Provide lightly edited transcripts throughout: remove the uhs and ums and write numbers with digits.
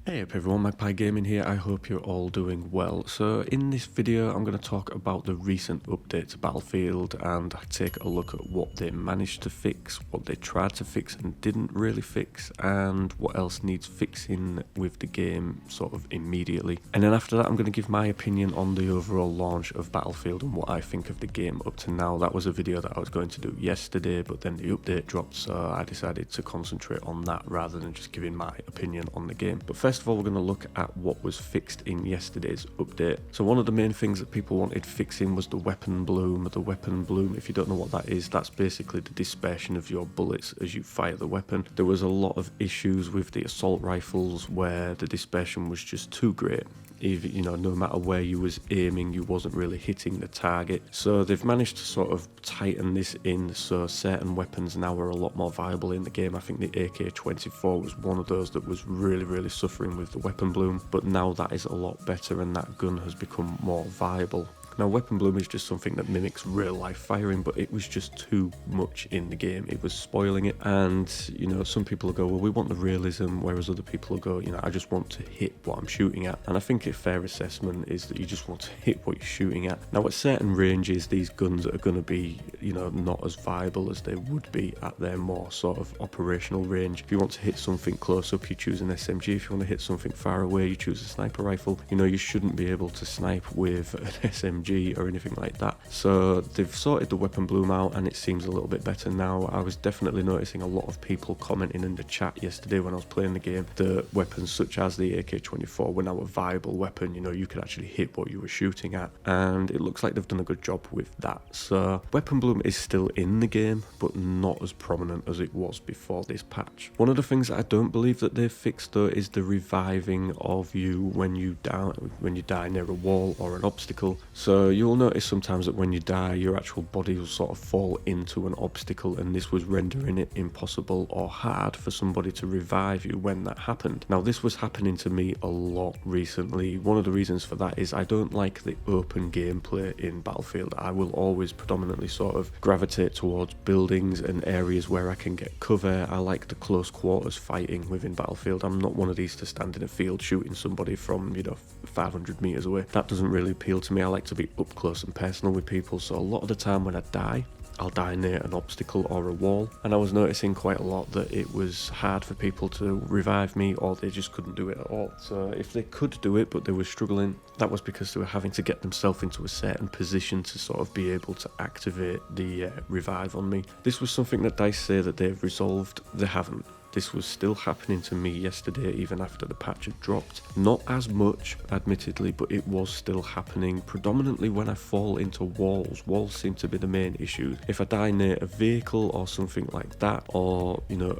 Hey up everyone, Magpie Gaming here. I hope you're all doing well. So in this video I'm going to talk about the recent update to Battlefield and take a look at what they managed to fix, what they tried to fix and didn't really fix, and what else needs fixing with the game sort of immediately. And then after that I'm going to give my opinion on the overall launch of Battlefield and what I think of the game up to now. That was a video that I was going to do yesterday, but then the update dropped, so I decided to concentrate on that rather than just giving my opinion on the game. But first of all, we're going to look at what was fixed in yesterday's update. So one of the main things that people wanted fixing was the weapon bloom. The weapon bloom, if you don't know what that is, that's basically the dispersion of your bullets as you fire the weapon. There was a lot of issues with the assault rifles where the dispersion was just too great. Even, you know, no matter where you was aiming, you wasn't really hitting the target. So they've managed to sort of tighten this in, so certain weapons now are a lot more viable in the game. I think the AK-24 was one of those that was really suffering with the weapon bloom, but now that is a lot better and that gun has become more viable. Now, weapon bloom is just something that mimics real life firing, but it was just too much in the game. It was spoiling it, and you know, some people will go, well, we want the realism, whereas other people will go, you know, I just want to hit what I'm shooting at. And I think a fair assessment is that you just want to hit what you're shooting at. Now, at certain ranges, these guns are going to be, you know, not as viable as they would be at their more sort of operational range. If you want to hit something close up, you choose an SMG. If you want to hit something far away, you choose a sniper rifle. You know, you shouldn't be able to snipe with an SMG or anything like that. So they've sorted the weapon bloom out and it seems a little bit better now. I was definitely noticing a lot of people commenting in the chat yesterday when I was playing the game that weapons such as the AK-24 were now a viable weapon. You know, you could actually hit what you were shooting at, and it looks like they've done a good job with that. So weapon bloom is still in the game, but not as prominent as it was before this patch. One of the things that I don't believe that they've fixed though is the reviving of you when you die near a wall or an obstacle. So you'll notice sometimes that when you die, your actual body will sort of fall into an obstacle, and this was rendering it impossible or hard for somebody to revive you when that happened. Now, this was happening to me a lot recently. One of the reasons for that is I don't like the open gameplay in Battlefield. I will always predominantly sort of gravitate towards buildings and areas where I can get cover. I like the close quarters fighting within Battlefield. I'm not one of these to stand in a field shooting somebody from, you know, 500 meters away. That doesn't really appeal to me. I like to be up close and personal with people, so a lot of the time when I die, I'll die near an obstacle or a wall, and I was noticing quite a lot that it was hard for people to revive me, or they just couldn't do it at all. So if they could do it but they were struggling, that was because they were having to get themselves into a certain position to sort of be able to activate the revive on me. This was something that DICE say that they've resolved. They haven't. This was still happening to me yesterday, even after the patch had dropped. Not as much, admittedly, but it was still happening, predominantly when I fall into walls. Walls seem to be the main issue. If I die near a vehicle or something like that, or, you know,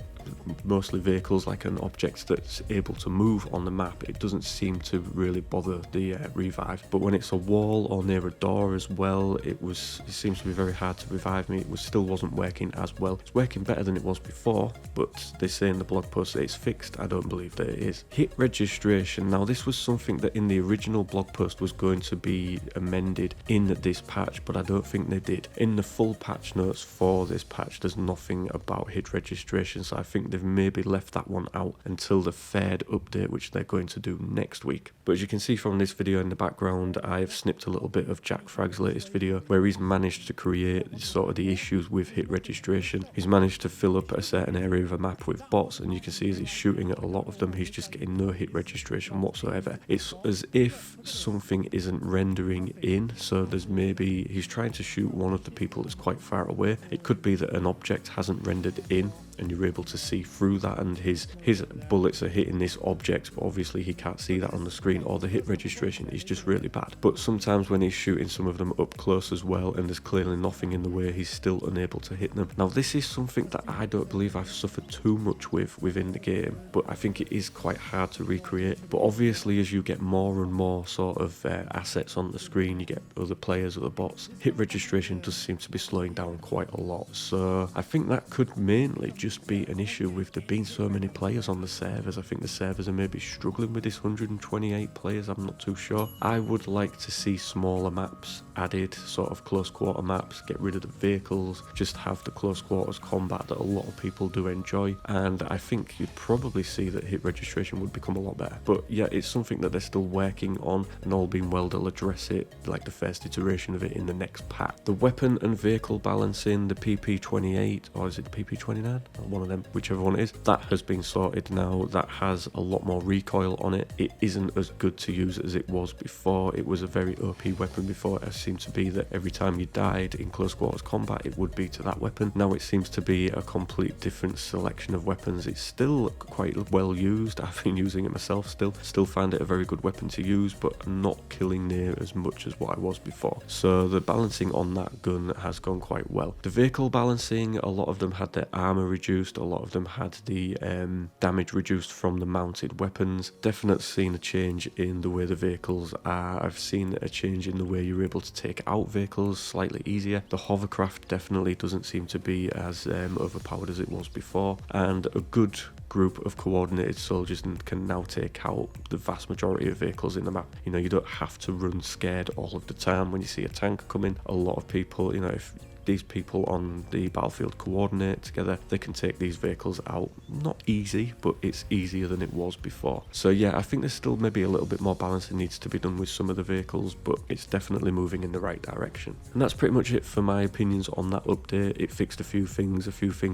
mostly vehicles, like an object that's able to move on the map, it doesn't seem to really bother the revive. But when it's a wall or near a door as well, it seems to be very hard to revive me. It still wasn't working as well. It's working better than it was before, but they say in the blog post that it's fixed. I don't believe that it is. Hit registration. Now, this was something that in the original blog post was going to be amended in this patch, but I don't think they did. In the full patch notes for this patch, there's nothing about hit registration, so I think they've maybe left that one out until the third update, which they're going to do next week. But as you can see from this video in the background, I've snipped a little bit of Jack Fragg's latest video where he's managed to create sort of the issues with hit registration. He's managed to fill up a certain area of a map with bots, and you can see as he's shooting at a lot of them, he's just getting no hit registration whatsoever. It's as if something isn't rendering in, so there's maybe he's trying to shoot one of the people that's quite far away. It could be that an object hasn't rendered in and you're able to see through that, and his bullets are hitting this object, but obviously he can't see that on the screen, or the hit registration is just really bad. But sometimes when he's shooting some of them up close as well, and there's clearly nothing in the way, he's still unable to hit them. Now, this is something that I don't believe I've suffered too much with within the game, but I think it is quite hard to recreate. But obviously, as you get more and more sort of assets on the screen, you get other players, other bots, hit registration does seem to be slowing down quite a lot. So I think that could mainly just just be an issue with there being so many players on the servers. I think the servers are maybe struggling with this 128 players, I'm not too sure. I would like to see smaller maps added, sort of close quarter maps, get rid of the vehicles, just have the close quarters combat that a lot of people do enjoy, and I think you'd probably see that hit registration would become a lot better. But yeah, it's something that they're still working on, and all being well they'll address it, like the first iteration of it, in the next pack. The weapon and vehicle balancing, the PP28, or is it the PP29? One of them, whichever one it is, that has been sorted now. That has a lot more recoil on it. It isn't as good to use as it was before. It was a very OP weapon before. It seemed to be that every time you died in close quarters combat, it would be to that weapon. Now it seems to be a complete different selection of weapons. It's still quite well used. I've been using it myself still find it a very good weapon to use, but not killing near as much as what I was before. So the balancing on that gun has gone quite well. The vehicle balancing, a lot of them had their armor reduced, a lot of them had the damage reduced from the mounted weapons. Definitely seen a change in the way the vehicles are. I've seen a change in the way you're able to take out vehicles slightly easier. The hovercraft definitely doesn't seem to be as overpowered as it was before, and a good group of coordinated soldiers can now take out the vast majority of vehicles in the map. You know, you don't have to run scared all of the time when you see a tank coming. A lot of people, you know, if these people on the battlefield coordinate together, they can take these vehicles out. Not easy, but it's easier than it was before. So yeah, I think there's still maybe a little bit more balancing needs to be done with some of the vehicles, but it's definitely moving in the right direction. And that's pretty much it for my opinions on that update. It fixed a few things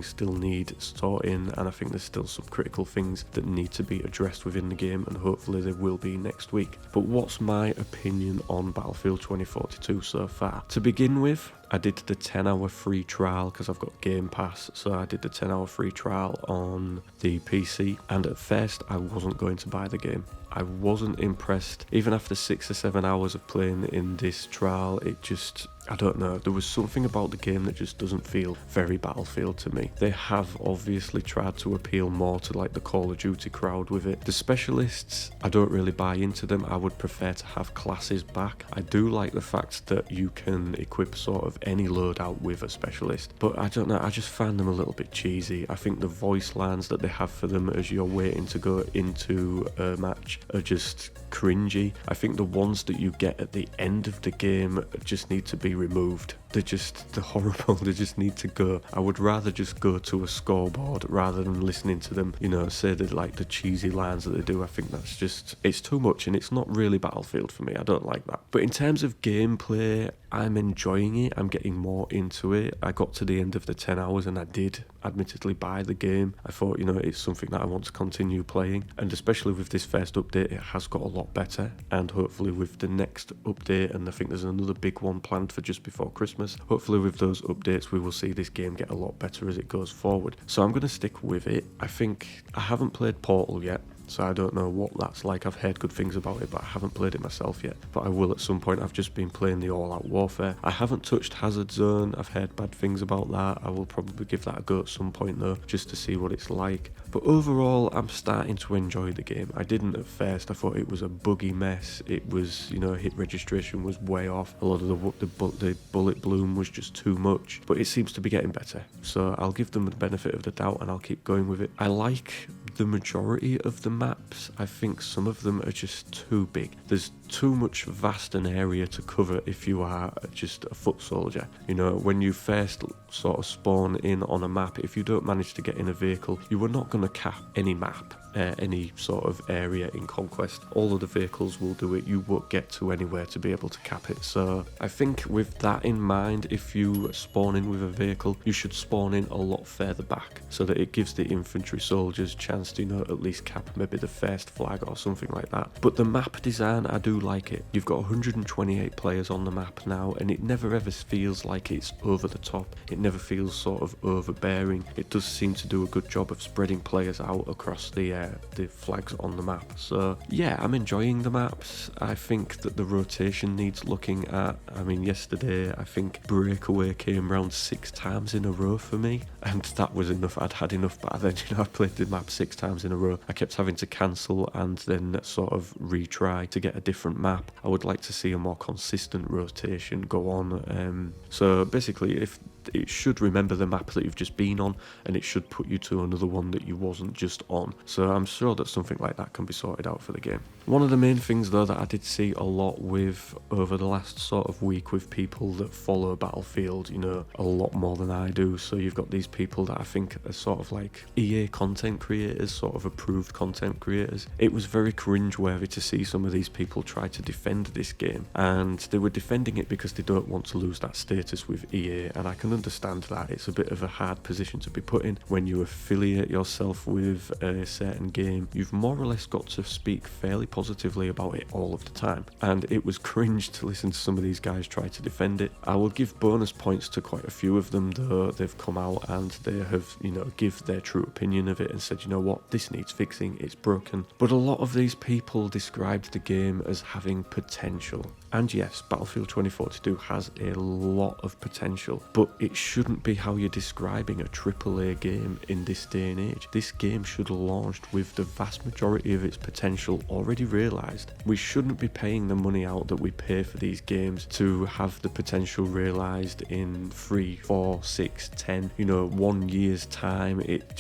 still need sorting, and I think there's still some critical things that need to be addressed within the game, and hopefully they will be next week. But what's my opinion on Battlefield 2042 so far? To begin with, I did the 10-hour free trial because I've got Game Pass, so I did the 10-hour free trial on the PC, and at first I wasn't going to buy the game. I wasn't impressed. Even after 6 or 7 hours of playing in this trial, it just, I don't know, there was something about the game that just doesn't feel very Battlefield to me. They have obviously tried to appeal more to like the Call of Duty crowd with it. The specialists, I don't really buy into them. I would prefer to have classes back. I do like the fact that you can equip sort of any loadout with a specialist, but I don't know, I just find them a little bit cheesy. I think the voice lines that they have for them as you're waiting to go into a match are just cringy. I think the ones that you get at the end of the game just need to be removed. They're horrible. They just need to go. I would rather just go to a scoreboard rather than listening to them, you know, say the like the cheesy lines that they do. I think that's just, it's too much, and it's not really Battlefield for me. I don't like that. But in terms of gameplay, I'm enjoying it. I'm getting more into it. I got to the end of the 10 hours and I did admittedly buy the game. I thought, you know, it's something that I want to continue playing, and especially with this first update, it has got a lot better, and hopefully with the next update, and I think there's another big one planned for just before Christmas, hopefully with those updates we will see this game get a lot better as it goes forward. So I'm going to stick with it. I think I haven't played Portal yet, so I don't know what that's like. I've heard good things about it, but I haven't played it myself yet. But I will at some point. I've just been playing the All-Out Warfare. I haven't touched Hazard Zone. I've heard bad things about that. I will probably give that a go at some point though, just to see what it's like. But overall, I'm starting to enjoy the game. I didn't at first. I thought it was a buggy mess. It was, you know, hit registration was way off. A lot of the bullet bloom was just too much. But it seems to be getting better. So I'll give them the benefit of the doubt and I'll keep going with it. I like the majority of the maps. I think some of them are just too big. There's too much vast an area to cover if you are just a foot soldier. You know, when you first sort of spawn in on a map, if you don't manage to get in a vehicle, you are not going to cap any map. Any sort of area in Conquest. All of the vehicles will do it. You won't get to anywhere to be able to cap it. So I think with that in mind, if you spawn in with a vehicle, you should spawn in a lot further back so that it gives the infantry soldiers chance to, you know, at least cap maybe the first flag or something like that. But the map design, I do like it. You've got 128 players on the map now, and it never ever feels like it's over the top. It never feels sort of overbearing. It does seem to do a good job of spreading players out across the flags on the map. So yeah, I'm enjoying the maps. I think that the rotation needs looking at. I mean, yesterday I think Breakaway came round 6 times in a row for me, and that was enough. I'd had enough by then. You know, I played the map 6 times in a row. I kept having to cancel and then sort of retry to get a different map. I would like to see a more consistent rotation go on. So basically, if it should remember the map that you've just been on, and it should put you to another one that you wasn't just on. So I'm sure that something like that can be sorted out for the game. One of the main things though that I did see a lot with over the last sort of week with people that follow Battlefield, you know, a lot more than I do. So you've got these people that I think are sort of like EA content creators, sort of approved content creators. It was very cringe-worthy to see some of these people try to defend this game, and they were defending it because they don't want to lose that status with EA, and I can understand that. It's a bit of a hard position to be put in when you affiliate yourself with a certain game. You've more or less got to speak fairly positively about it all of the time, and it was cringe to listen to some of these guys try to defend it. I will give bonus points to quite a few of them though. They've come out and they have, you know, give their true opinion of it and said, you know what, this needs fixing, it's broken. But a lot of these people described the game as having potential. And yes, Battlefield 2042 has a lot of potential, but it shouldn't be how you're describing a AAA game in this day and age. This game should have launched with the vast majority of its potential already realised. We shouldn't be paying the money out that we pay for these games to have the potential realised in 3, 4, 6, 10, you know, 1 year's time. It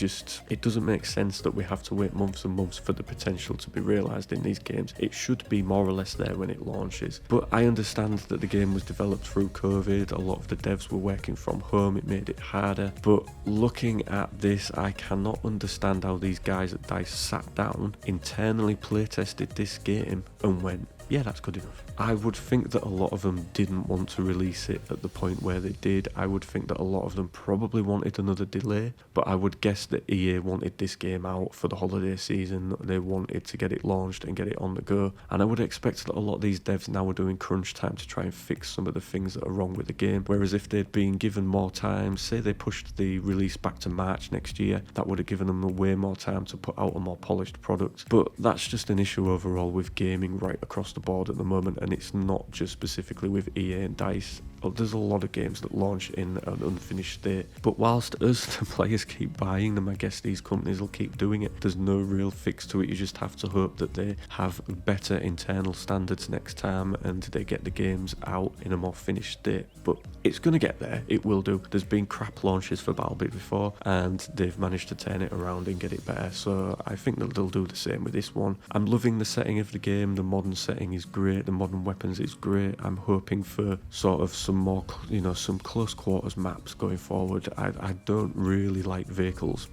doesn't make sense that we have to wait months and months for the potential to be realised in these games. It should be more or less there when it launches. But I understand that the game was developed through COVID, a lot of the devs were working from home, it made it harder. But looking at this, I cannot understand how these guys at DICE sat down, internally playtested this game and went, yeah, that's good enough. I would think that a lot of them didn't want to release it at the point where they did. I would think that a lot of them probably wanted another delay, but I would guess that EA wanted this game out for the holiday season. They wanted to get it launched and get it on the go, and I would expect that a lot of these devs now are doing crunch time to try and fix some of the things that are wrong with the game, whereas if they'd been given more time, say they pushed the release back to March next year, that would have given them way more time to put out a more polished product. But that's just an issue overall with gaming right across the board at the moment, and it's not just specifically with EA and DICE. There's a lot of games that launch in an unfinished state, but whilst us, the players, keep buying them, I guess these companies will keep doing it. There's no real fix to it. You just have to hope that they have better internal standards next time and they get the games out in a more finished state. But it's going to get there, it will do. There's been crap launches for Battlebit before and they've managed to turn it around and get it better, so I think that they'll do the same with this one. I'm loving the setting of the game. The modern setting is great, the modern weapons is great. I'm hoping for sort of some more, you know, some close quarters maps going forward. I don't really like vehicles.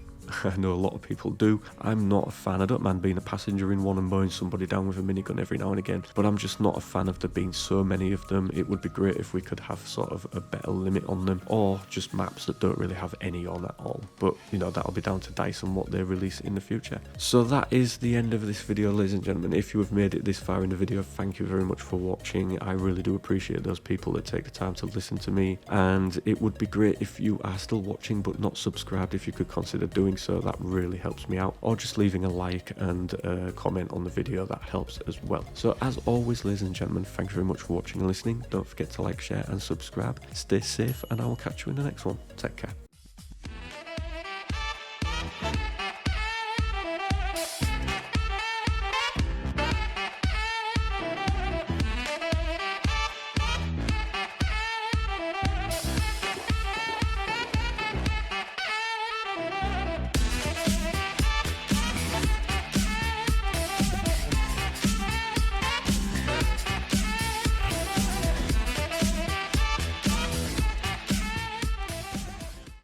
I know a lot of people do. I'm not a fan. I don't mind being a passenger in one and mowing somebody down with a minigun every now and again, but I'm just not a fan of there being so many of them. It would be great if we could have sort of a better limit on them, or just maps that don't really have any on at all. But, you know, that'll be down to DICE and what they release in the future. So that is the end of this video, ladies and gentlemen. If you have made it this far in the video, thank you very much for watching. I really do appreciate those people that take the time to listen to me, and it would be great if you are still watching but not subscribed, if you could consider doing so. That really helps me out, or just leaving a like and a comment on the video, that helps as well. So as always, ladies and gentlemen, thank you very much for watching and listening. Don't forget to like, share and subscribe. Stay safe, and I will catch you in the next one. Take care.